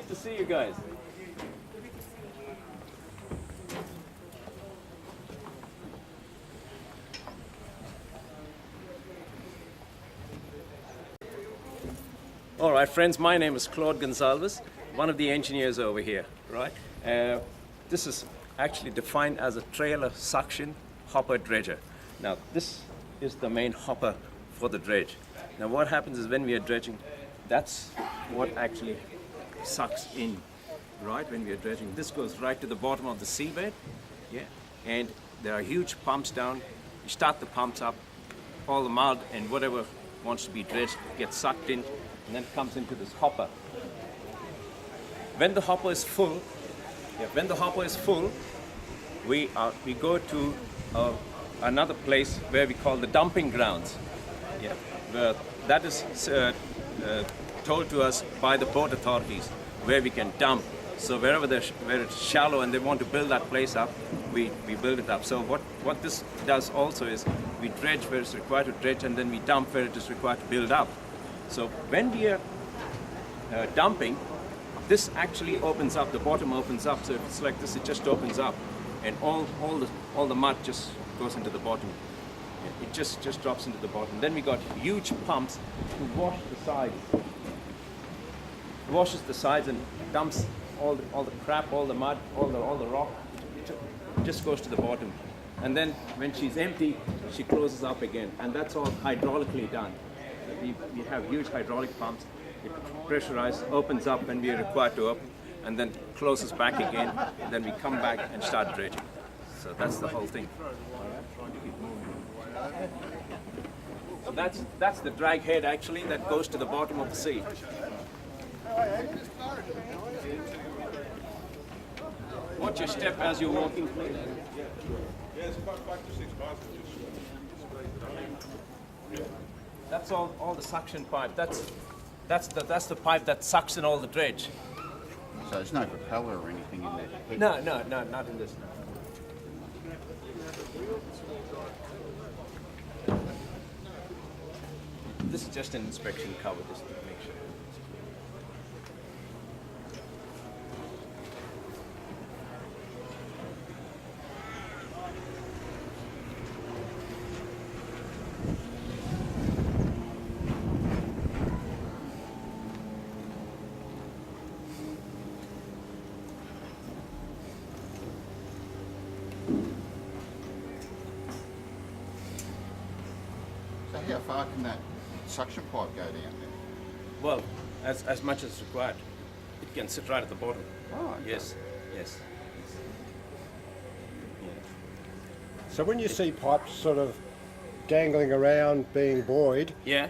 Good to see you guys. All right, friends, my name is Claude Gonsalves, one of the engineers over here, right? This is actually defined as a trailer suction hopper dredger. Now, this is the main hopper for the dredge. Now, what happens is when we are dredging, that's what actually sucks in, right? When we are dredging, this goes right to the bottom of the seabed, yeah? And there are huge pumps down. You start the pumps up, all the mud and whatever wants to be dredged gets sucked in, and then comes into this hopper. When the hopper is full, we go to another place where we call the dumping grounds. Yeah, where that is told to us by the port authorities where we can dump. So where it's shallow and they want to build that place up, we build it up. So what this does also is we dredge where it's required to dredge, and then we dump where it is required to build up. So when we are dumping, this actually opens up, the bottom opens up. So if it's like this, it just opens up, and all the mud just goes into the bottom. It just drops into the bottom. Then we got huge pumps to wash the sides. Washes the sides and dumps all the crap, all the mud, all the rock. It just goes to the bottom. And then when she's empty, she closes up again, and that's all hydraulically done. We have huge hydraulic pumps. It pressurizes, opens up when we are required to open, and then closes back again. Then we come back and start dredging. So that's the whole thing. So that's the drag head actually that goes to the bottom of the sea. Watch your step as you're walking, please. Yes, about 5 to 6 bars. That's all the suction pipe. That's the pipe that sucks in all the dredge. So there's no propeller or anything in there? No, not in this. No. This is just an inspection cover, just to make sure. So how far can that suction pipe go down there? Well, as much as required. It can sit right at the bottom. Oh, okay. Yes. So when you see pipes sort of dangling around being buoyed, Yeah.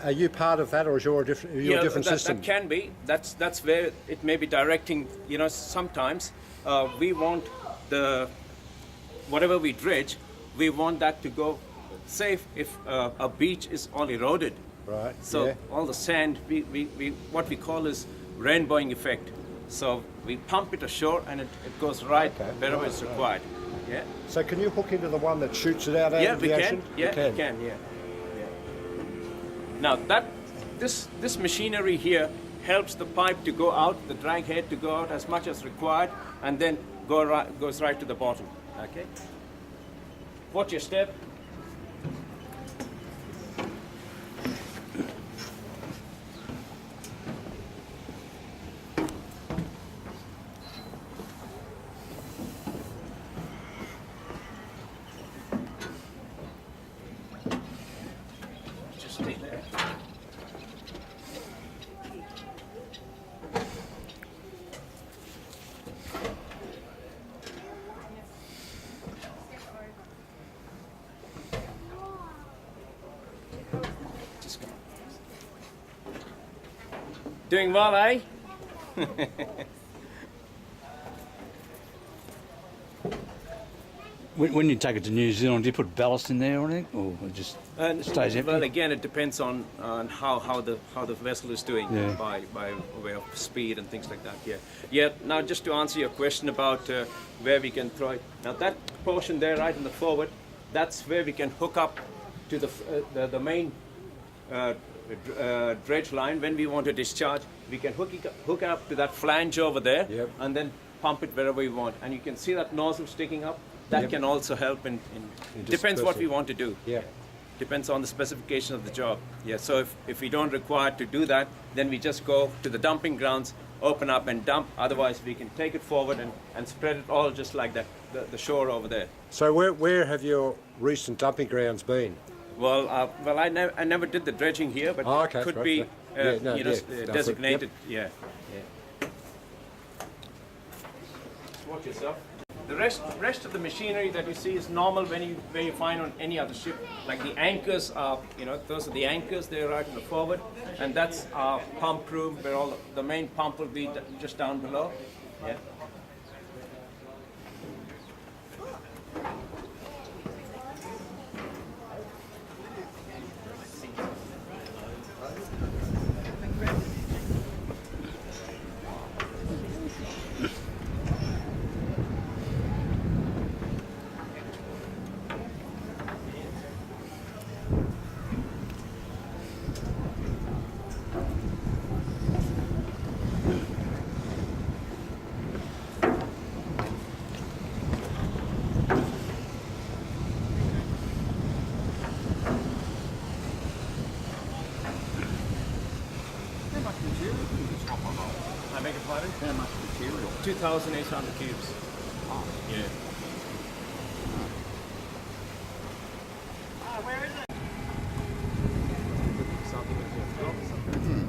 are you part of that, or is your a different system? That can be. That's where it may be directing. You know, sometimes we want whatever we dredge, we want that to go. Say if a beach is all eroded, Right. so yeah. all the sand, we what we call is rainbowing effect. So we pump it ashore and it goes right Okay. wherever it's required. Yeah. So can you hook into the one that shoots it out Yeah, into we the can. ocean? Yeah, You we can. Yeah. Now this machinery here helps the pipe to go out, the drag head to go out as much as required, and then goes right to the bottom. Okay. Watch your step. Just stay there. Just go. Doing well, eh? When you take it to New Zealand, do you put ballast in there or anything, or it just stays empty? Well, again, it depends on how the vessel is doing Yeah. by way of speed and things like that. Yeah. Now, just to answer your question about where we can throw it. Now, that portion there, right in the forward, that's where we can hook up to the main dredge line when we want to discharge. we can hook up to that flange over there, Yep. and then pump it wherever we want. And you can see that nozzle sticking up. That Yep. can also help in depends what we want to do. Yeah. Depends on the specification of the job. Yeah, so if we don't require to do that, then we just go to the dumping grounds, open up and dump. Otherwise, we can take it forward and spread it all just like that, the shore over there. So where have your recent dumping grounds been? Well, I never did the dredging here, but Oh, okay, it could right, be, right. Yeah, no, yeah, no, designated. yep. Yeah. Just watch yourself. The rest of the machinery that you see is normal where you find on any other ship. Like the anchors are, those are the anchors. They're right in the forward, and that's our pump room where all the main pump will be just down below. Yeah. I beg your pardon? How much material? 2,800 cubes. Yeah. Where is it? Something with your throat or something.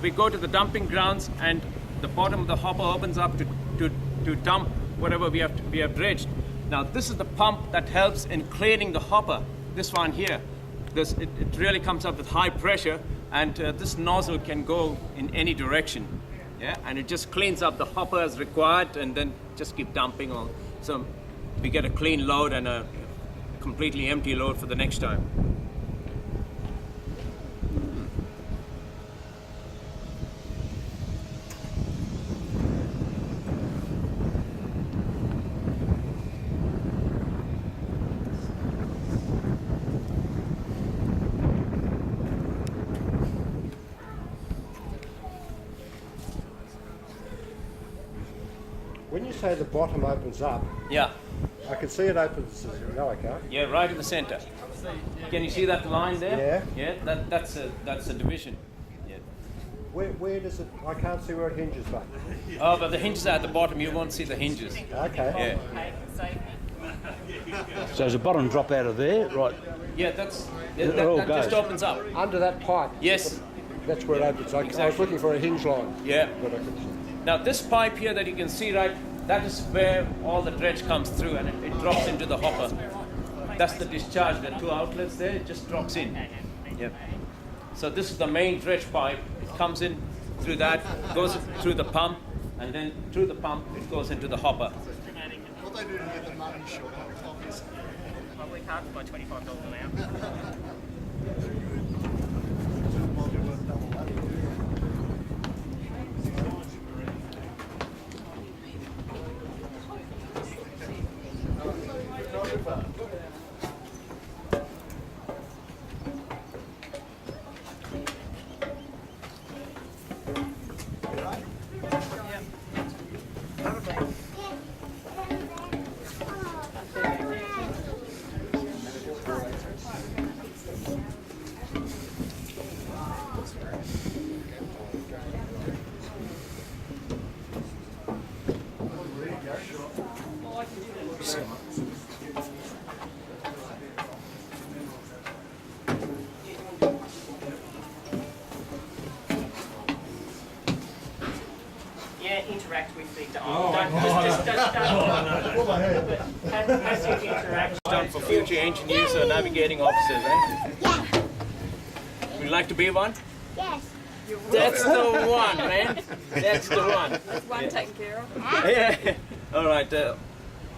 We go to the dumping grounds, and the bottom of the hopper opens up to dump whatever we have dredged. Now this is the pump that helps in cleaning the hopper. This one here, it really comes up with high pressure, and this nozzle can go in any direction. Yeah, and it just cleans up the hopper as required, and then just keep dumping on. So we get a clean load and a completely empty load for the next time. When you say the bottom opens up, Yeah. I can see it opens. No, I can't. Yeah, right in the center. Can you see that line there? Yeah. Yeah, that's a division. Yeah. Where does it? I can't see where it hinges, but Oh, but the hinges are at the bottom. You won't see the hinges. okay. Yeah. So does the bottom drop out of there? Right. Yeah, that all just goes. opens up. Under that pipe. Yes. That's where it opens. I was Exactly. looking for a hinge line. Yeah. But I couldn't see. Now this pipe here that you can see, right, that is where all the dredge comes through, and it drops into the hopper. That's the discharge. There are two outlets there. It just drops in. Yep. So this is the main dredge pipe. It comes in through that, goes through the pump, and then through the pump it goes into the hopper. What they do to get the money short, obviously. Probably hard by $25 an hour. Interact with the passive interaction. Done for future engineers or navigating officers, eh? Yeah. Would you like to be one? Yes. That's the one, man. That's the one. That's one taken care of. Yeah. All right.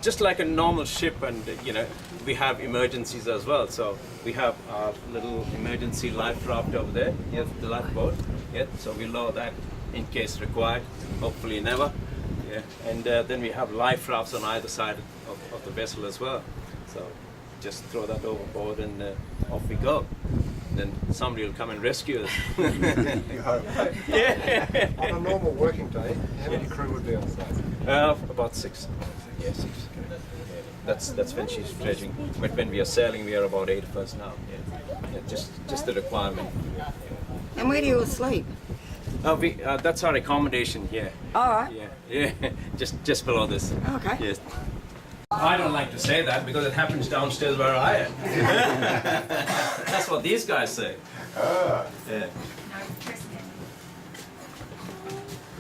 Just like a normal ship, and we have emergencies as well. So we have our little emergency life raft over there. Yes, the lifeboat. Yeah. So we lower that in case required. Hopefully never. Yeah. And then we have life rafts on either side of the vessel as well. So just throw that overboard and off we go. Then somebody will come and rescue us. Yeah. On a normal working day, how many crew would be on site? About 6. Yeah, 6. Yeah. That's when she's dredging. But when we are sailing, we are about 8 of us now. Yeah. Just the requirement. And where do you all sleep? That's our accommodation here. All right. Yeah. just below this. Okay. Yes. I don't like to say that because it happens downstairs where I am. That's what these guys say. Yeah.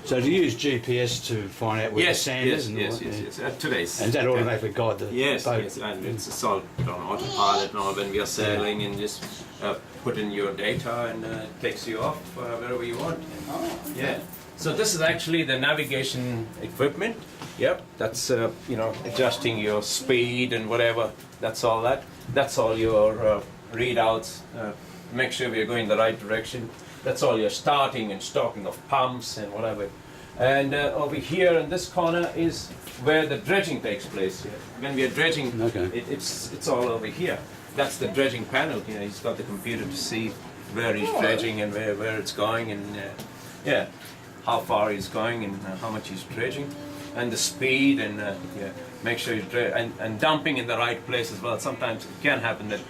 So do you use GPS to find out where the sand is? Yes. Today's. And that automatically guide the boat? Yes, and it's all on autopilot now when we are sailing, and just put in your data and it takes you off wherever you want. Yeah. So this is actually the navigation equipment. Yep. That's adjusting your speed and whatever. That's all that. That's all your readouts. Make sure we are going the right direction. That's all your starting and stopping of pumps and whatever. And over here in this corner is where the dredging takes place. Yeah. When we are dredging, it's all over here. That's the dredging panel. He's got the computer to see where he's dredging and where it's going, and how far he's going and how much he's dredging, and the speed, and make sure you and dumping in the right place as well. Sometimes it can happen that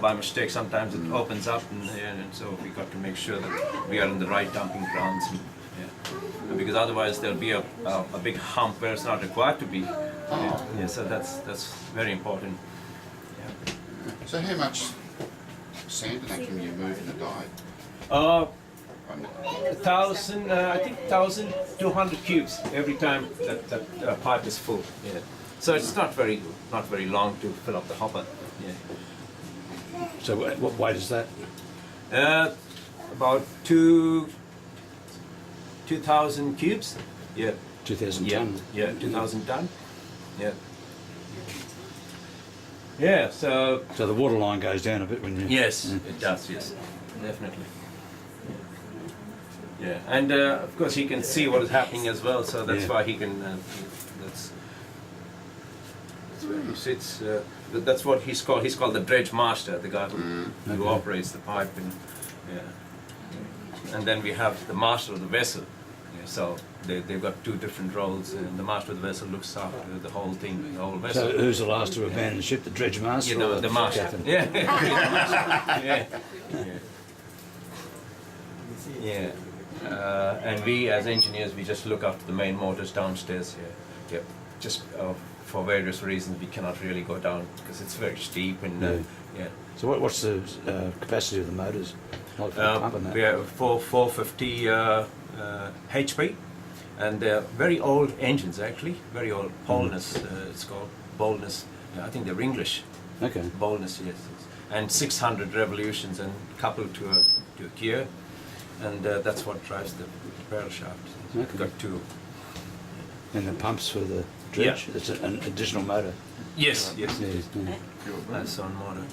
by mistake, sometimes it opens up, and so we got to make sure that we are in the right dumping grounds. And because otherwise there'll be a big hump where it's not required to be. So that's very important. So how much sand and that can you move in a dive? 1,200 cubes every time that pipe is full. Yeah. So it's not very long to fill up the hopper. Yeah. So what weight is that? About 2,000 cubes. Yeah. 2,000 tonne? Yeah, 2,000 tonne. Yeah. Yeah, so the water line goes down a bit when you... Yes, it does, yes. Definitely. Yeah, and of course he can see what is happening as well, so that's why he can, that's where he sits. That's what he's called the dredge master, the guy who operates the pipe. And then we have the master of the vessel. So they've got 2 different roles, and the master of the vessel looks after the whole thing, the whole vessel. So who's the last to abandon the ship, the dredge master or the master? captain? Yeah. And we as engineers, we just look after the main motors downstairs here. Yep. Just for various reasons, we cannot really go down because it's very steep and So what's the capacity of the motors? Like for the pump and that? We have 450 HP, and they're very old engines actually, very old. Boldness, it's called Boldness. I think they're English. Okay. Boldness, yes. And 600 revolutions and coupled to a gear, and that's what drives the barrel shaft. Okay. Got 2. And the pumps for the dredge? It's an additional motor? Yes. That's on motor.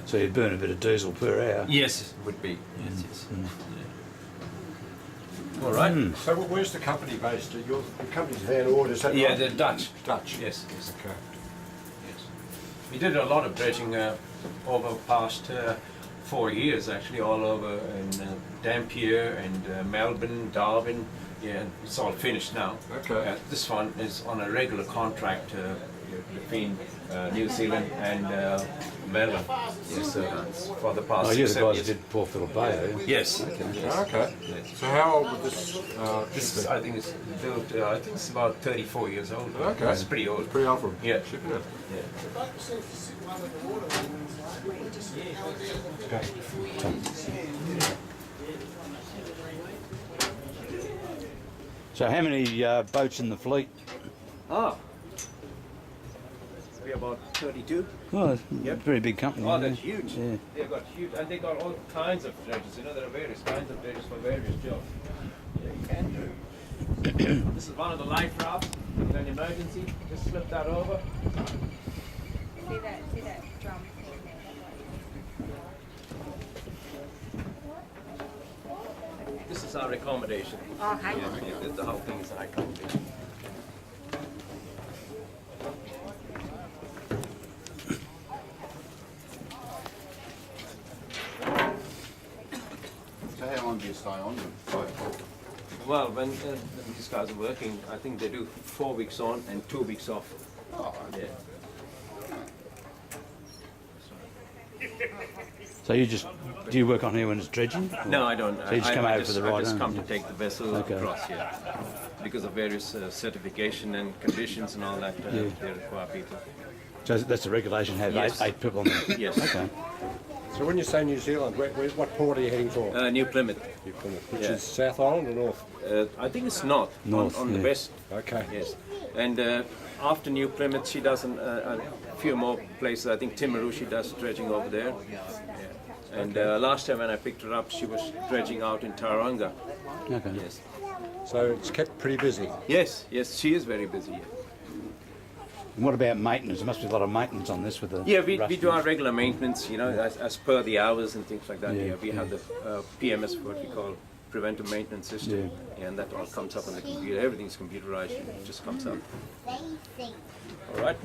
So you burn a bit of diesel per hour? Yes, it would be. Yes. All right. So where's the company based? Your company's Van Oord, is that right? Yeah, they're Dutch. Dutch? Yes. Okay. Yes. We did a lot of dredging over the past 4 years, actually, all over in Dampier and Melbourne, Darwin. Yeah, it's all finished now. Okay. This one is on a regular contract between New Zealand and Melbourne. Yes, for the past 6 you're the 7 guys years. that did Port Phillip Bay, are you? Yes. Okay. Yes. So how old would this This is, I think it's built. I think it's about 34 years old. Okay. It's pretty old. Pretty old for Yeah. shipping it. So how many boats in the fleet? be about 32. Oh, Yep. very big company. Oh, yeah. that's huge. Yeah. They've got huge, and they got all kinds of dredges. You know, there are various kinds of dredges for various jobs. Yeah, you can do. This is one of the life rafts. In an emergency, just slip that over. See that drum thing there? This is our accommodation. Okay. Yeah, the whole thing is our accommodation. So how long do you stay on the boat for? Well, when these guys are working, I think they do 4 weeks on and 2 weeks off. Oh, Yeah. So do you work on here when it's dredging? or- No, I don't. So you just come over for the I ride just home? come to take the vessel Okay. across here. Because of various certification and conditions and all that, Yeah. they require people. So that's the regulation, have Yes. eight people on there? Yes. Okay. So when you say New Zealand, what port are you heading for? New Plymouth. Which yeah. is South Island or North? I think it's north. North, on the yeah. west. Okay. Yes. And after New Plymouth, she does a few more places. I think Timaru, she does dredging over there. Yeah. And last time when I picked her up, she was dredging out in Tauranga. Okay. Yes. So it's kept pretty busy. Yes, she is very busy. Yeah. And what about maintenance? There must be a lot of maintenance on this with the Yeah, we rusting. do our regular maintenance, you know, as per the hours and things like that. Yeah, Yeah, we have the PMS, what we call preventive maintenance system, and that all comes up on the computer. Everything's computerized, it just comes up. All right.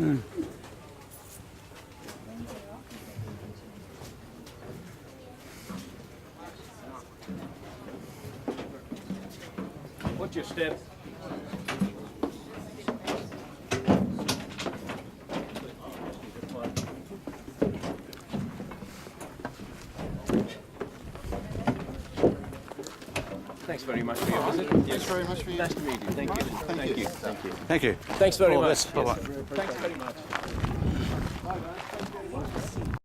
What's your step? Thanks very much for your visit. Thanks very much for your... Nice to meet you. Thank you. Thank you. Thank you. Thank you. Thanks very All the much. best. Bye-bye. Yes. Thanks very much.